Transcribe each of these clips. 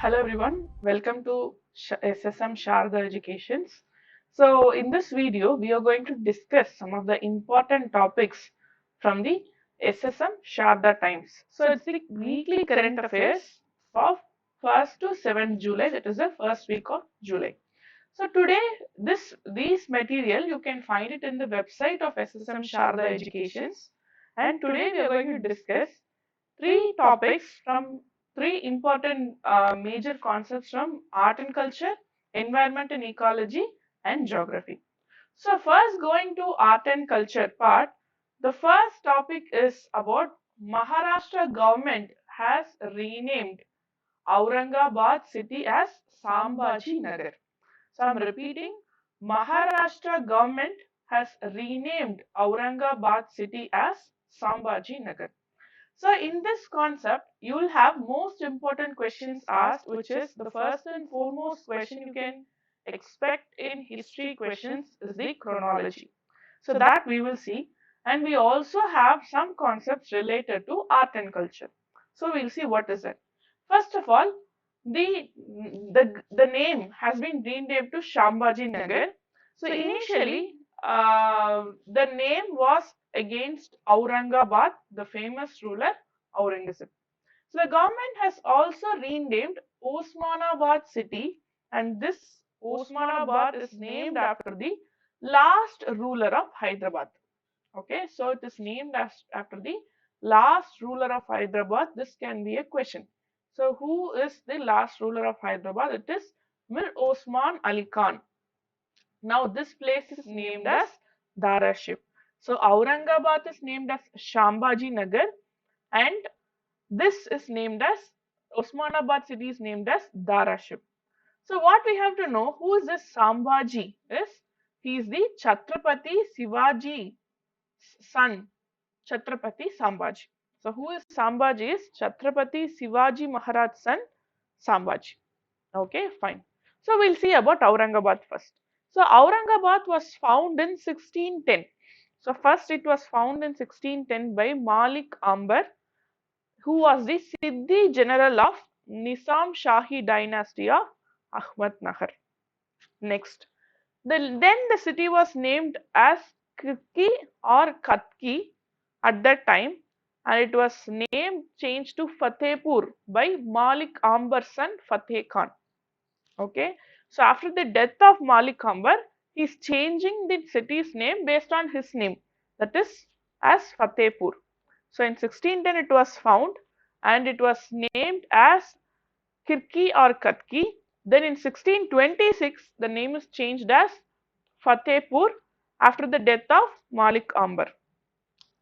Hello everyone, welcome to SSM Sharda Educations. So in this video, we are going to discuss some of the important topics from the SSM Sharda Times. So it's the weekly current affairs of 1st to 7th July, that is the first week of July. So today, these material you can find it in the website of SSM Sharda Educations, and today we are going to discuss three topics from three important major concepts from art and culture, environment and ecology, and geography. So first going to art and culture part, the first topic is about Maharashtra government has renamed Aurangabad city as Sambhaji Nagar. So I'm repeating, Maharashtra government has renamed Aurangabad city as Sambhaji Nagar. So in this concept, you will have most important questions asked, which is the first and foremost question you can expect in history questions is the chronology. So that we will see, and we also have some concepts related to art and culture. So we'll see what is it. First of all, the name has been renamed to Shambhaji Nagar. So initially, the name was against Aurangabad, the famous ruler Aurangzeb. So the government has also renamed Osmanabad city, and this Osmanabad is named after the last ruler of Hyderabad. Okay, so it is named as after the last ruler of Hyderabad. This can be a question. So who is the last ruler of Hyderabad? It is Mir Osman Ali Khan. Now this place is named as Daraship. So Aurangabad is named as Shambhaji Nagar, and this is named as Osmanabad city is named as Daraship. So what we have to know, who is this Sambhaji? He is the Chhatrapati Shivaji son, Chhatrapati Sambhaji. So who is Sambhaji? Is Chhatrapati Shivaji Maharaj's son, Sambhaji. Okay, fine. So we'll see about Aurangabad first. So Aurangabad was found in 1610. So first it was found in 1610 by Malik Ambar, who was the Siddhi general of Nizam Shahi dynasty of Ahmednagar. Next, then the city was named as Kirki or Katki at that time, and it was named changed to Fatehpur by Malik Ambar's son Fateh Khan. Okay, so after the death of Malik Ambar, he is changing the city's name based on his name, that is as Fatehpur. So in 1610 it was found and it was named as Kirki or Katki. Then in 1626 the name is changed as Fatehpur after the death of Malik Ambar.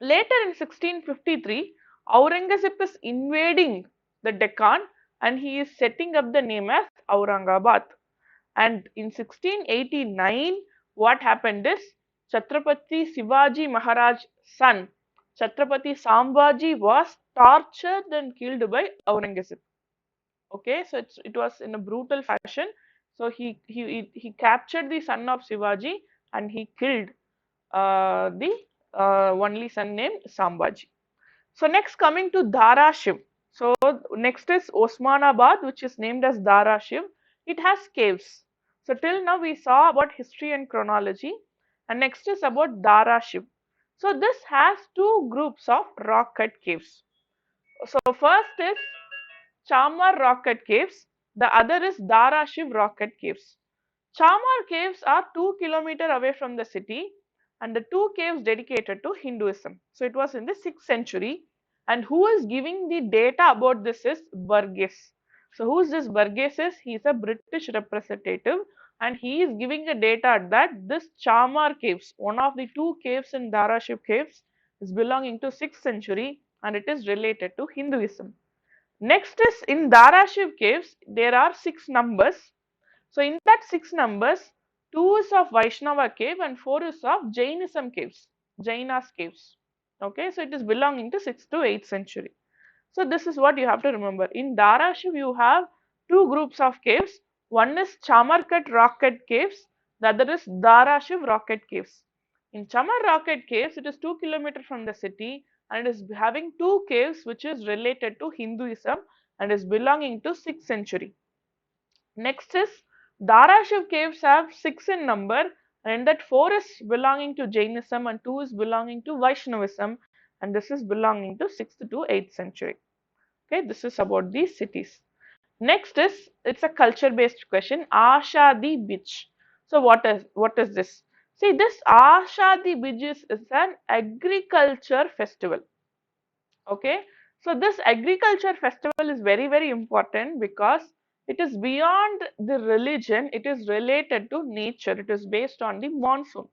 Later in 1653, Aurangzeb is invading the Deccan and he is setting up the name as Aurangabad. And in 1689, what happened is Chhatrapati Shivaji Maharaj's son, Chhatrapati Sambhaji, was tortured and killed by Aurangzeb. Okay, so it was in a brutal fashion. So he captured the son of Shivaji and he killed the only son named Sambhaji. So next coming to Darashiv. So next is Osmanabad, which is named as Darashiv. It has caves. So till now we saw about history and chronology, and next is about Darashiv. So this has two groups of rock cut caves. So first is Chamar rock cut caves. The other is Darashiv rock cut caves. Chamar caves are 2 kilometers away from the city, and the two caves dedicated to Hinduism. So it was in the 6th century, and who is giving the data about this is Burgess. So who is this Burgess? He is a British representative, and he is giving the data that this Chamar caves, one of the two caves in Daraship caves, is belonging to 6th century and it is related to Hinduism. Next is in Darashiv caves, there are 6 numbers. So in that 6 numbers, 2 is of Vaishnava cave and 4 is of Jainism caves, Jainas caves. Okay, so it is belonging to 6th to 8th century. So this is what you have to remember. In Darashiv, you have 2 groups of caves. One is Chamarkat rock cut caves, the other is Darashiv rock cut caves. In Chamar rock cut caves, it is 2 kilometers from the city and it is having 2 caves which is related to Hinduism and is belonging to 6th century. Next is Dharashiv caves have 6 in number, and that 4 is belonging to Jainism and 2 is belonging to Vaishnavism, and this is belonging to 6th to 8th century. Okay, this is about these cities. Next is, it's a culture based question, Ashadi Beach. So what is this? See, this Ashadi Beach is an agriculture festival. Okay, so this agriculture festival is very, very important because it is beyond the religion, it is related to nature, it is based on the monsoon.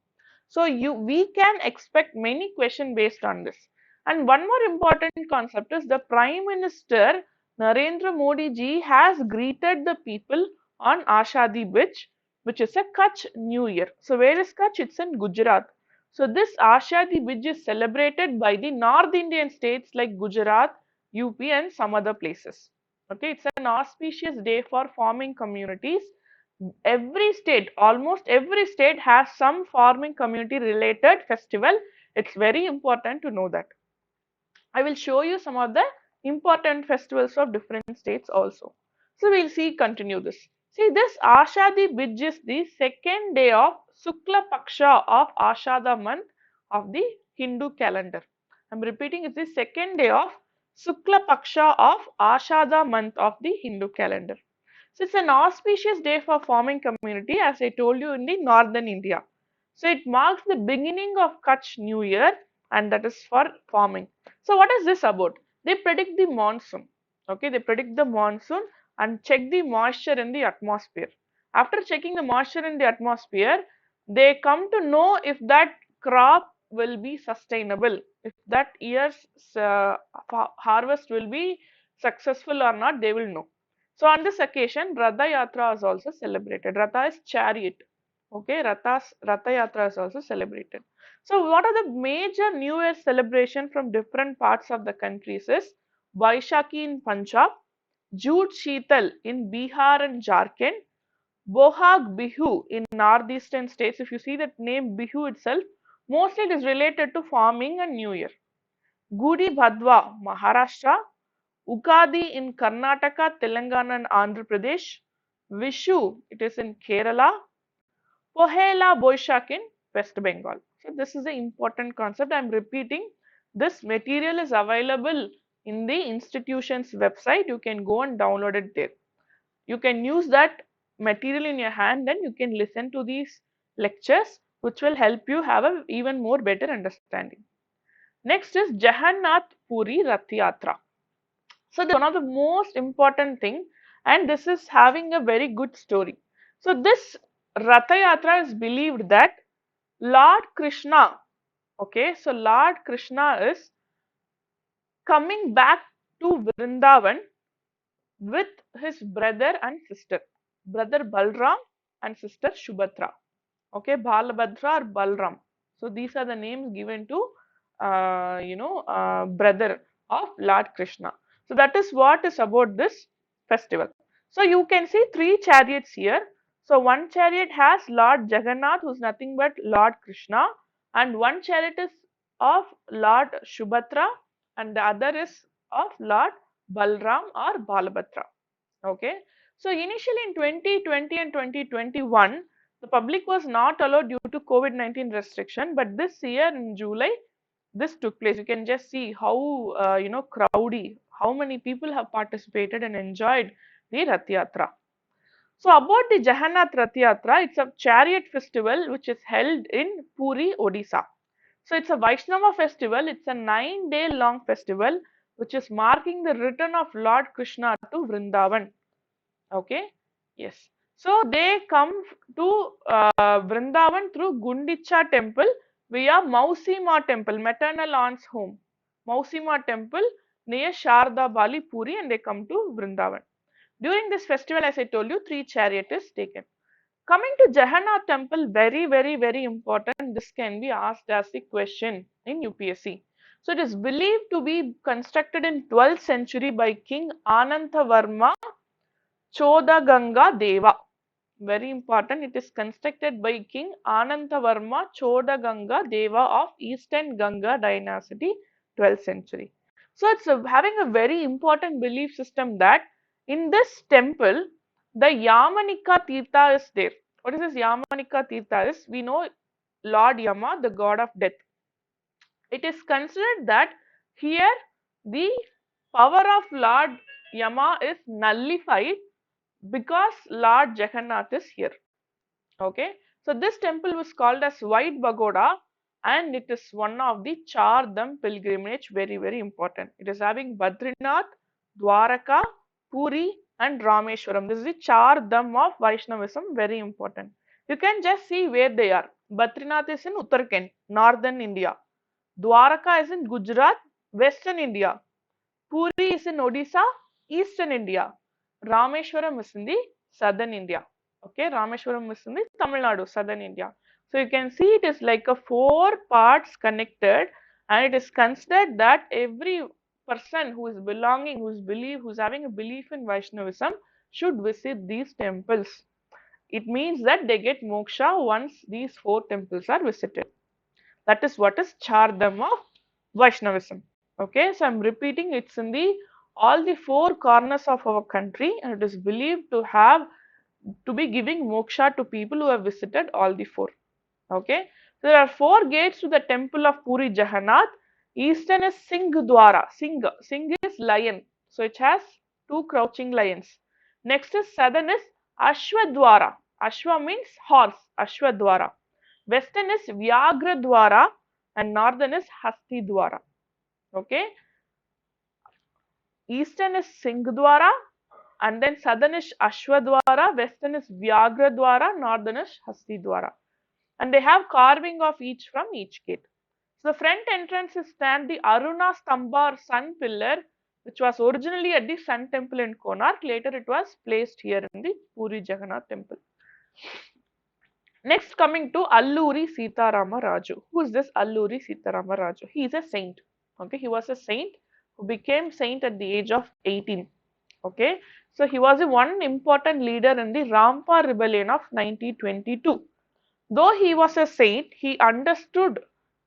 So we can expect many questions based on this. And one more important concept is the Prime Minister Narendra Modi ji has greeted the people on Ashadi Beach, which is a Kutch New Year. So where is Kutch? It's in Gujarat. So this Ashadi Bij is celebrated by the North Indian states like Gujarat, UP and some other places. Okay, it's an auspicious day for farming communities. Every state, almost every state has some farming community related festival. It's very important to know that. I will show you some of the important festivals of different states also. So we'll see, continue this. See, this Ashadi Bij is the second day of Sukla Paksha of Ashada month of the Hindu calendar. I'm repeating, it's the second day of Sukla Paksha of Ashada month of the Hindu calendar. So it's an auspicious day for farming community, as I told you, in the northern India. So it marks the beginning of Kutch New Year, and that is for farming. So what is this about? They predict the monsoon. Okay, they predict the monsoon and check the moisture in the atmosphere. After checking the moisture in the atmosphere, they come to know if that crop will be sustainable, if that year's harvest will be successful or not, they will know. So on this occasion, Ratha Yatra is also celebrated. Ratha is chariot. Okay, Ratha Yatra is also celebrated. So what are the major New Year celebration from different parts of the countries is Vaishakhi in Punjab, Jut Sheetal in Bihar and Jharkhand, Bohag Bihu in northeastern states. If you see that name Bihu itself, mostly it is related to farming and New Year. Gudi Bhadwa, Maharashtra, Ugadi in Karnataka, Telangana and Andhra Pradesh, Vishu, it is in Kerala, Pohela Boishak in West Bengal. So this is the important concept. I am repeating, this material is available in the institution's website. You can go and download it there. You can use that material in your hand and you can listen to these lectures, which will help you have a even more better understanding. Next is Jagannath Puri Rath Yatra. So one of the most important thing, and this is having a very good story. So this Ratha Yatra is believed that Lord Krishna, okay, so Lord Krishna is coming back to Vrindavan with his brother and sister, brother Balram and sister Shubhatra. Okay, Balabhadra or Balram. So these are the names given to brother of Lord Krishna. So that is what is about this festival. So you can see 3 chariots here. So one chariot has Lord Jagannath, who is nothing but Lord Krishna, and one chariot is of Lord Shubhatra and the other is of Lord Balram or Balabhadra. Okay. So initially in 2020 and 2021, the public was not allowed due to COVID-19 restriction, but this year in July, this took place. You can just see how crowdy, how many people have participated and enjoyed the Rath Yatra. So about the Jagannath Rath Yatra, it's a chariot festival which is held in Puri, Odisha. So it's a Vaishnava festival. It's a 9-day long festival which is marking the return of Lord Krishna to Vrindavan. Okay, yes. So they come to Vrindavan through Gundicha temple via Mausima temple, maternal aunt's home. Mausima temple near Sharda Bali Puri, and they come to Vrindavan. During this festival, as I told you, 3 chariot is taken. Coming to Jagannath temple, very, very, very important. This can be asked as the question in UPSC. So it is believed to be constructed in 12th century by King Ananthavarma Chodaganga Deva. Very important. It is constructed by King Ananthavarma Chodaganga Deva of Eastern Ganga dynasty, 12th century. So it's having a very important belief system that in this temple, the Yamanika Tirtha is there. What is this Yamanika Tirtha is? We know Lord Yama, the god of death. It is considered that here the power of Lord Yama is nullified because Lord Jagannath is here. Okay, so this temple was called as White Pagoda, and it is one of the Char Dham pilgrimage, very important. It is having Badrinath, Dwaraka, Puri and Rameshwaram. This is the Char Dham of Vaishnavism, very important. You can just see where they are. Badrinath is in Uttarakhand, northern India. Dwaraka is in Gujarat, western India. Puri is in Odisha, eastern India. Rameshwaram is in the southern India. Okay, Rameshwaram is in the Tamil Nadu, southern India. So you can see it is like a 4 parts connected, and it is considered that every person who is belonging, who is having a belief in Vaishnavism should visit these temples. It means that they get moksha once these 4 temples are visited. That is what is Chardham of Vaishnavism. Okay, so I am repeating, it's in the all the 4 corners of our country, and it is believed to be giving moksha to people who have visited all the 4. Okay, so there are 4 gates to the temple of Puri Jagannath. Eastern is Singh Dwara. Singh is lion, so it has 2 crouching lions. Next is southern is Ashwadwara. Ashwa means horse, Ashwadwara. Western is Vyagra Dwara and northern is Hasti Dwara. Okay, eastern is Singh Dwara and then southern is Ashwadwara, western is Vyagra Dwara, northern is Hasti Dwara. And they have carving of each from each gate. So the front entrance is stand the Aruna Stamba or sun pillar, which was originally at the Sun Temple in Konark. Later it was placed here in the Puri Jagannath Temple. Next, coming to Alluri Sitarama Raju. Who is this Alluri Sitarama Raju? He is a saint. Okay, he was a saint who became saint at the age of 18. Okay, so he was one important leader in the Rampa rebellion of 1922. Though he was a saint, he understood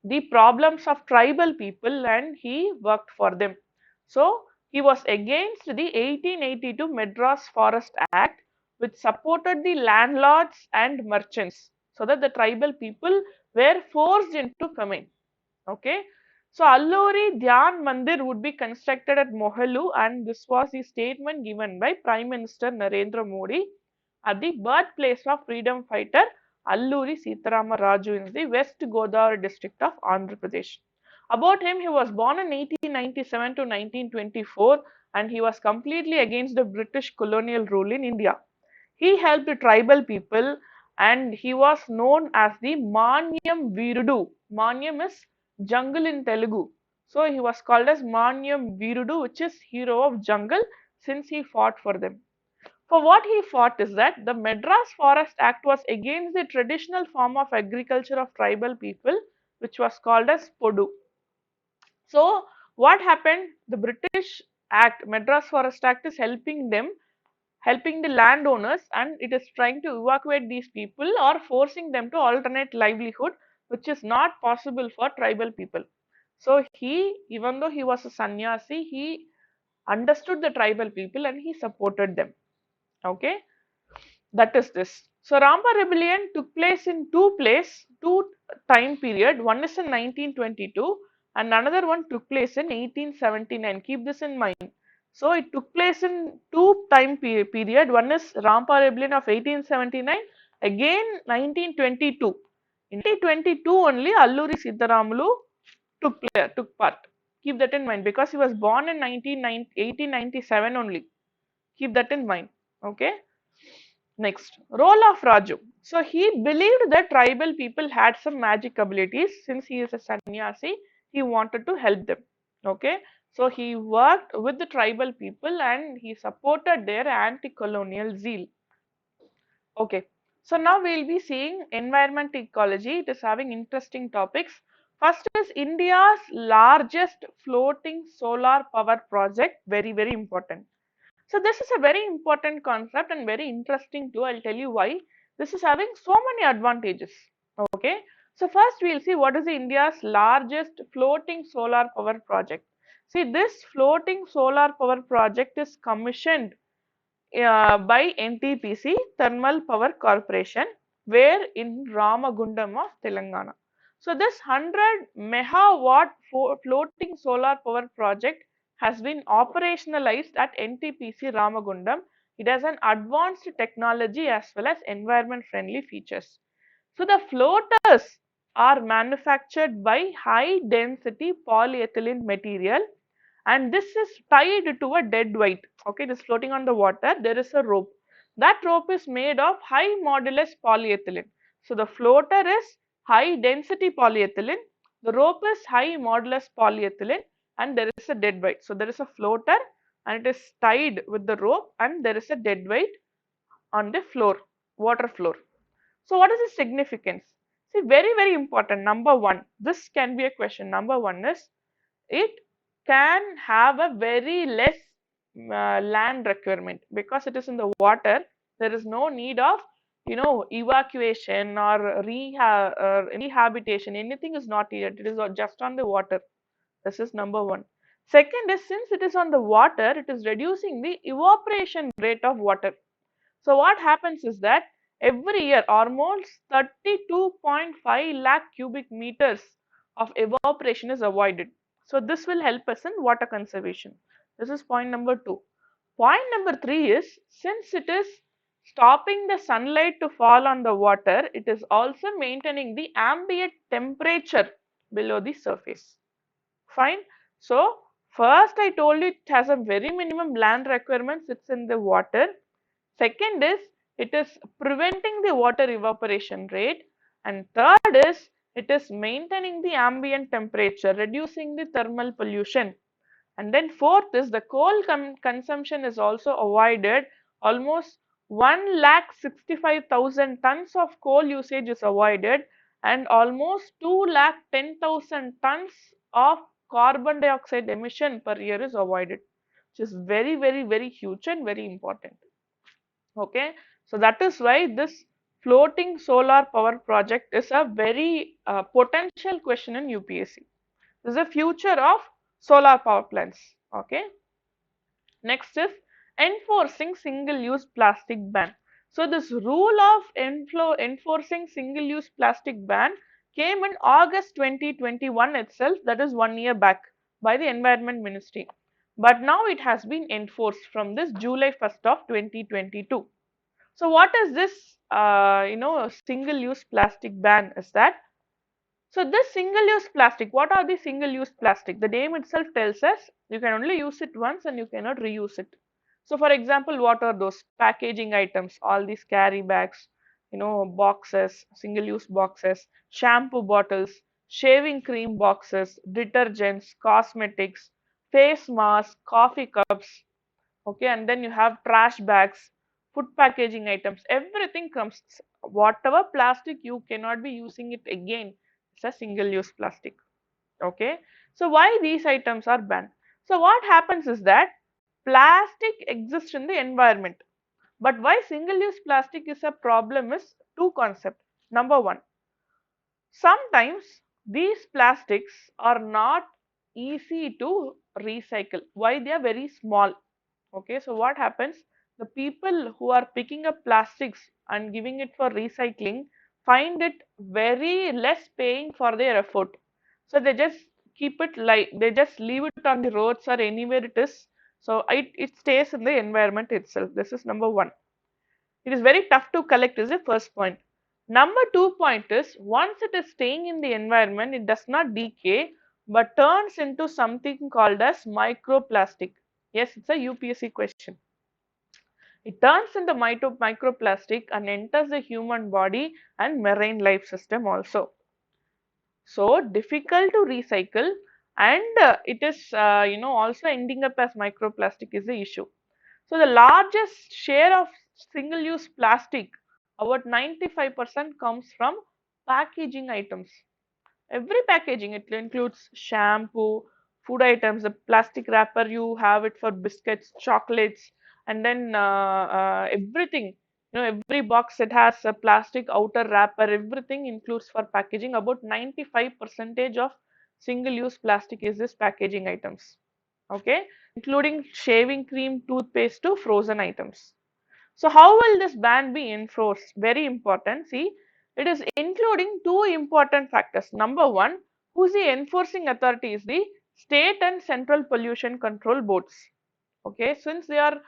the problems of tribal people and he worked for them. So he was against the 1882 Madras Forest Act, which supported the landlords and merchants, so that the tribal people were forced into famine. Okay, so Alluri Dhyan Mandir would be constructed at Mohalu, and this was the statement given by Prime Minister Narendra Modi at the birthplace of freedom fighter Alluri Sitarama Raju in the West Godavari district of Andhra Pradesh. About him, he was born in 1897 to 1924, and he was completely against the British colonial rule in India. He helped tribal people and he was known as the Manyam Virudu. Manyam is jungle in Telugu. So he was called as Manyam Virudu, which is hero of jungle, since he fought for them. For what he fought is that the Madras Forest Act was against the traditional form of agriculture of tribal people, which was called as Podu. So what happened? The British Act, Madras Forest Act, is helping the landowners, and it is trying to evacuate these people or forcing them to alternate livelihood, which is not possible for tribal people. So he, even though he was a sannyasi, he understood the tribal people and he supported them. Okay, that is this. So Rampa rebellion took place in two time period. One is in 1922 and another one took place in 1879. Keep this in mind. So it took place in 2 time period. One is Rampa rebellion of 1879, again 1922. In 1922 only Alluri Siddharamulu took part. Keep that in mind because he was born in 1897 only. Keep that in mind. Okay. Next, role of Raju. So he believed that tribal people had some magic abilities. Since he is a sannyasi, he wanted to help them. Okay, so he worked with the tribal people and he supported their anti-colonial zeal. Okay, so now we will be seeing environment ecology. It is having interesting topics. First is India's largest floating solar power project. Very important. So this is a very important concept and very interesting too. I'll tell you why. This is having so many advantages. Okay. So first we'll see what is India's largest floating solar power project. See, this floating solar power project is commissioned by NTPC Thermal Power Corporation, where in Ramagundam of Telangana. So this 100 megawatt floating solar power project has been operationalized at NTPC Ramagundam. It has an advanced technology as well as environment friendly features. So the floaters are manufactured by high density polyethylene material, and this is tied to a dead weight. Okay, it is floating on the water. There is a rope. That rope is made of high modulus polyethylene. So the floater is high density polyethylene. The rope is high modulus polyethylene, and there is a dead weight. So there is a floater and it is tied with the rope, and there is a dead weight on the floor, water floor. So what is the significance? See, very important. Number one, this can be a question. Number one is, it can have a very less land requirement because it is in the water. There is no need of evacuation or rehabilitation. Anything is not needed. It is just on the water. This is number one. Second is, since it is on the water, it is reducing the evaporation rate of water. So what happens is that every year almost 32.5 lakh cubic meters of evaporation is avoided. So this will help us in water conservation. This is point number two. Point number three is, since it is stopping the sunlight to fall on the water, it is also maintaining the ambient temperature below the surface. Fine. So first I told you it has a very minimum land requirements. It's in the water. Second is, it is preventing the water evaporation rate, and third is, it is maintaining the ambient temperature, reducing the thermal pollution, and then fourth is, the coal consumption is also avoided. Almost 1,65,000 tons of coal usage is avoided, and almost 2,10,000 tons of carbon dioxide emission per year is avoided, which is very huge and very important. Okay, so that is why this floating solar power project is a very potential question in UPSC. This is the future of solar power plants. Okay, next is enforcing single-use plastic ban. So this rule of enforcing single-use plastic ban came in August 2021 itself, that is 1 year back, by the Environment Ministry. But now it has been enforced from this July 1st of 2022. So what is this single-use plastic ban is that? So this single-use plastic, what are the single-use plastic? The name itself tells us you can only use it once and you cannot reuse it. So for example, what are those? Packaging items, all these carry bags, boxes, single-use boxes, shampoo bottles, shaving cream boxes, detergents, cosmetics, face masks, coffee cups, okay, and then you have trash bags, food packaging items, everything comes. Whatever plastic, you cannot be using it again. It's a single use plastic. Okay, so why these items are banned? So what happens is that plastic exists in the environment, but why single use plastic is a problem is two concepts. Number one, sometimes these plastics are not easy to recycle. Why? They are very small. Okay, so what happens? The people who are picking up plastics and giving it for recycling find it very less paying for their effort. So they just keep it, like they just leave it on the roads or anywhere it is. So it stays in the environment itself. This is number one. It is very tough to collect is the first point. Number two point is, once it is staying in the environment, it does not decay but turns into something called as microplastic. Yes, it's a UPSC question. It turns into microplastic and enters the human body and marine life system also. So difficult to recycle, and it is also ending up as microplastic is the issue. So the largest share of single-use plastic, about 95%, comes from packaging items. Every packaging, it includes shampoo, food items, the plastic wrapper you have it for biscuits, chocolates, and then everything. Every box that has a plastic outer wrapper, everything includes for packaging. About 95% of single-use plastic is this packaging items. Okay, including shaving cream, toothpaste to frozen items. So how will this ban be enforced? Very important. See, it is including two important factors. Number one, who is the enforcing authority is the state and central pollution control boards. Okay, since they are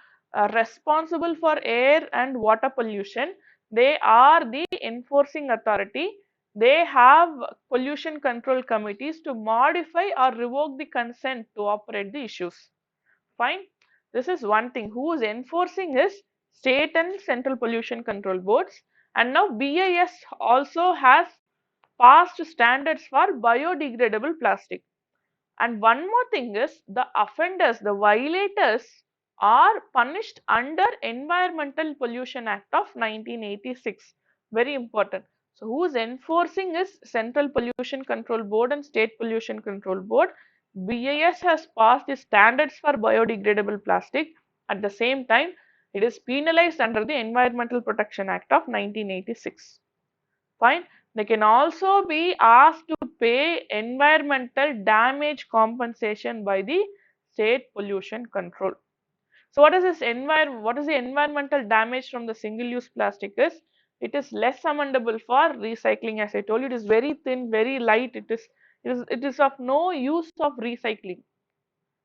responsible for air and water pollution, they are the enforcing authority. They have pollution control committees to modify or revoke the consent to operate the issues. Fine. This is one thing. Who is enforcing is state and central pollution control boards. And now BIS also has passed standards for biodegradable plastic. And one more thing is the offenders, the violators are punished under Environmental Pollution Act of 1986. Very important. So who is enforcing is Central Pollution Control Board and State Pollution Control Board. BIS has passed the standards for biodegradable plastic. At the same time, it is penalized under the Environmental Protection Act of 1986. Fine. They can also be asked to pay environmental damage compensation by the state pollution control. So what is this what is the environmental damage from the single use plastic is? It is less amendable for recycling. As I told you, it is very thin, very light. It is of no use of recycling.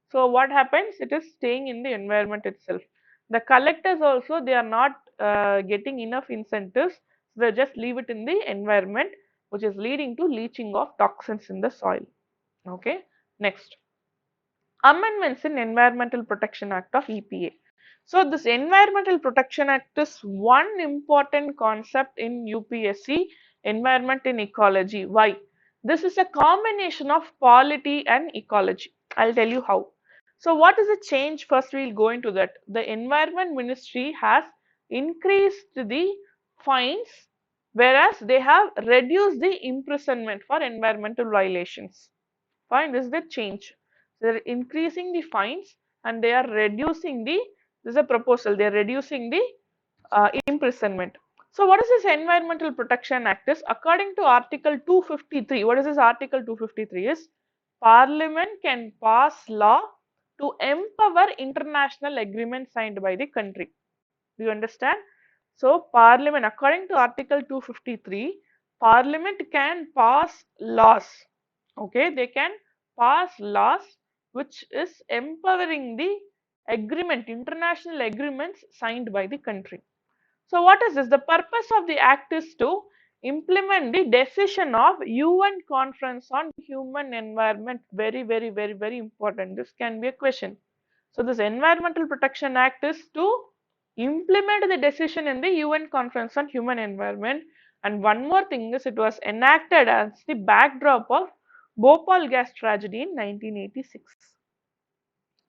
So what happens? It is staying in the environment itself. The collectors also, they are not getting enough incentives. They just leave it in the environment, which is leading to leaching of toxins in the soil. Okay. Next, amendments in Environmental Protection Act of EPA. So this Environmental Protection Act is one important concept in UPSC, environment in ecology. Why? This is a combination of polity and ecology. I'll tell you how. So what is the change? First we'll go into that. The Environment Ministry has increased the fines, whereas they have reduced the imprisonment for environmental violations. Fine, this is the change. They are increasing the fines and they are reducing the, this is a proposal, they are reducing the imprisonment. So what is this Environmental Protection Act is? According to Article 253, what is this Article 253 is? Parliament can pass law to empower international agreements signed by the country. Do you understand? So Parliament, according to Article 253, Parliament can pass laws. Okay, they can pass laws which is empowering the agreement, international agreements signed by the country. So what is this? The purpose of the act is to implement the decision of UN Conference on Human Environment. Very important. This can be a question. So this Environmental Protection Act is to implement the decision in the UN Conference on Human Environment. And one more thing is it was enacted as the backdrop of Bhopal gas tragedy in 1986.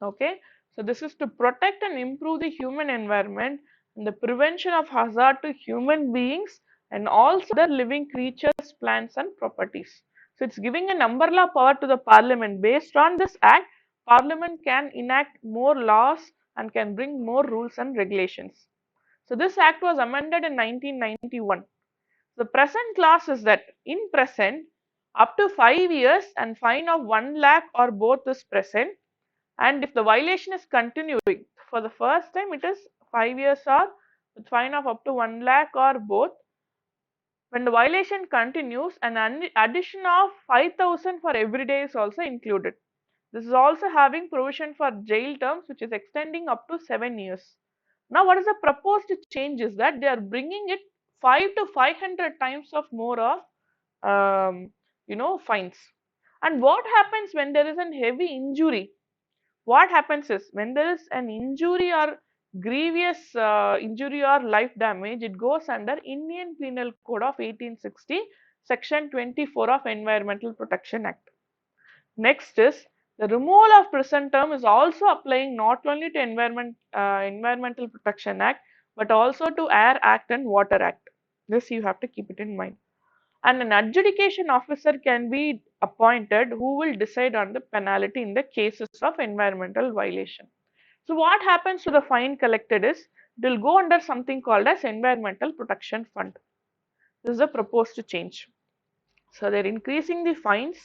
Okay, so this is to protect and improve the human environment and the prevention of hazard to human beings and also other living creatures, plants and properties. So it's giving an umbrella power to the Parliament. Based on this act, Parliament can enact more laws and can bring more rules and regulations. So this act was amended in 1991. The present clause is that in present, up to 5 years and fine of 1 lakh or both is present, and if the violation is continuing, for the first time it is 5 years or with fine of up to 1 lakh or both. When the violation continues, an addition of 5,000 for every day is also included. This is also having provision for jail terms which is extending up to 7 years. Now what is the proposed change is that they are bringing it 5 to 500 times of more of fines. And what happens when there is a heavy injury? What happens is when there is an injury or grievous injury or life damage, it goes under Indian Penal Code of 1860, Section 24 of Environmental Protection Act. Next is the removal of prison term is also applying not only to Environmental Protection Act but also to Air Act and Water Act. This you have to keep it in mind. And an adjudication officer can be appointed who will decide on the penalty in the cases of environmental violation. So what happens to the fine collected is it will go under something called as Environmental Protection Fund. This is a proposed change. So they are increasing the fines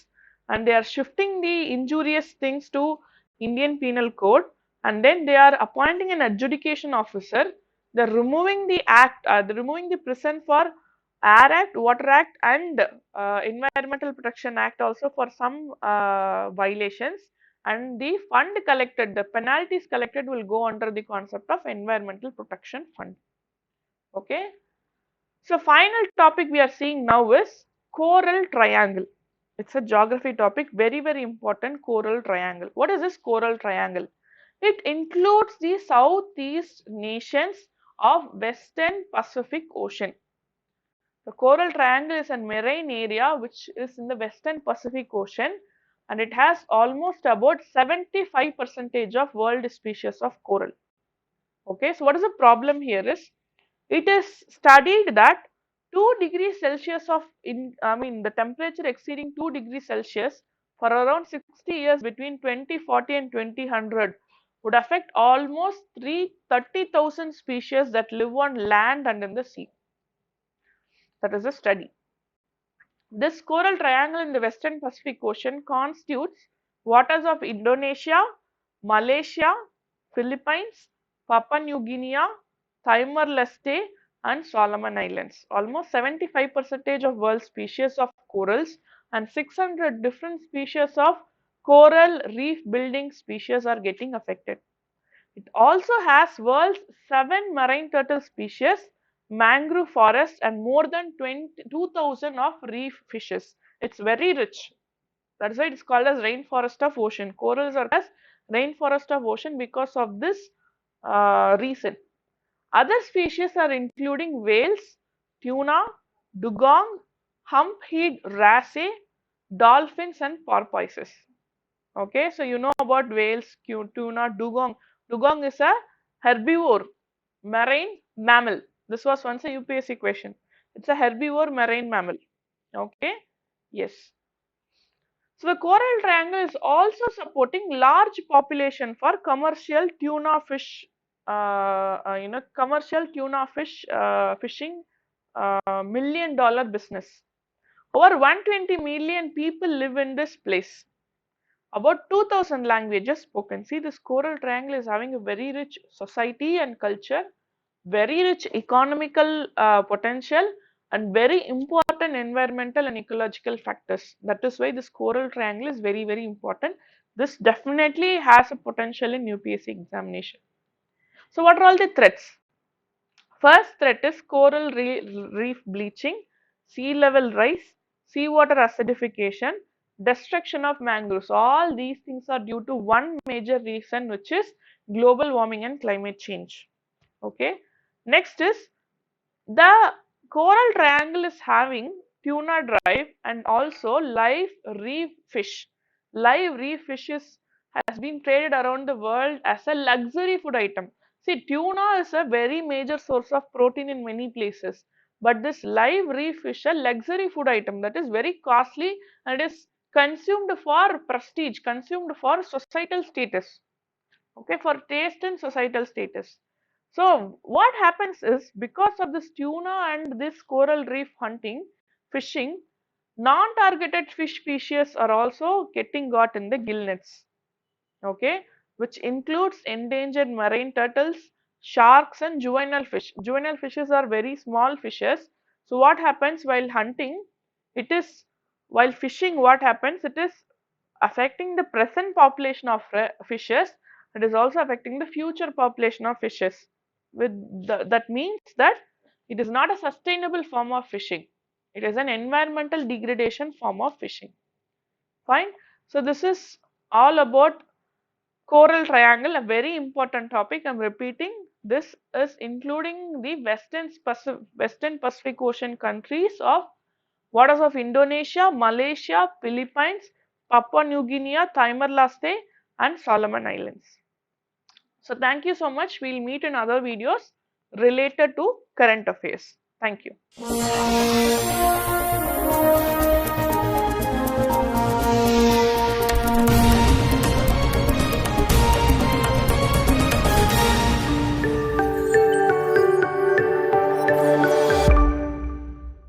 and they are shifting the injurious things to Indian Penal Code, and then they are appointing an adjudication officer They're removing the act, they're removing the prison for Air Act, Water Act and Environmental Protection Act also for some violations, and the fund collected, the penalties collected will go under the concept of Environmental Protection Fund. Okay. So, final topic we are seeing now is coral triangle. It's a geography topic, very, very important, coral triangle. What is this coral triangle? It includes the southeast nations of Western Pacific Ocean. The coral triangle is a marine area which is in the Western Pacific Ocean, and it has almost about 75% of world species of coral. Okay, so what is the problem here is, it is studied that 2 degrees Celsius of the temperature exceeding 2 degrees Celsius for around 60 years between 2040 and 2100 would affect almost 30,000 species that live on land and in the sea. That is a study. This coral triangle in the Western Pacific Ocean constitutes waters of Indonesia, Malaysia, Philippines, Papua New Guinea, Timor-Leste and Solomon Islands. Almost 75% of world species of corals and 600 different species of coral reef building species are getting affected. It also has world's 7 marine turtle species, mangrove forest and more than 2,000 of reef fishes. It's very rich. That's why it's called as rainforest of ocean. Corals are as rainforest of ocean because of this reason. Other species are including whales, tuna, dugong, hump-head wrasse, dolphins and porpoises. Okay, so you know about whales, tuna, dugong. Dugong is a herbivore marine mammal. This was once a UPSC question. It's a herbivore marine mammal. Okay, yes. So the coral triangle is also supporting large population for commercial tuna fish, commercial tuna fish fishing $1 million business. Over 120 million people live in this place. About 2000 languages spoken. See, this coral triangle is having a very rich society and culture, very rich economical potential and very important environmental and ecological factors. That is why this coral triangle is very, very important. This definitely has a potential in UPSC examination. So, what are all the threats? First threat is coral reef bleaching, sea level rise, seawater acidification, destruction of mangroves. All these things are due to one major reason, which is global warming and climate change. Okay. Next is, the coral triangle is having tuna drive and also live reef fish. Live reef fishes has been traded around the world as a luxury food item. See, tuna is a very major source of protein in many places, but this live reef fish is a luxury food item that is very costly and is consumed for prestige, consumed for societal status. Okay, for taste and societal status. So what happens is, because of this tuna and this coral reef hunting, fishing, non-targeted fish species are also getting got in the gill nets. Okay, which includes endangered marine turtles, sharks and juvenile fish. Juvenile fishes are very small fishes. So what happens while hunting? It is, while fishing, what happens? It is affecting the present population of fishes. It is also affecting the future population of fishes. That means that it is not a sustainable form of fishing. It is an environmental degradation form of fishing. Fine. So this is all about coral triangle, a very important topic. I am repeating, this is including the Western Pacific Ocean countries of waters of Indonesia, Malaysia, Philippines, Papua New Guinea, Timor-Leste and Solomon Islands. So thank you so much. We will meet in other videos related to current affairs. Thank you.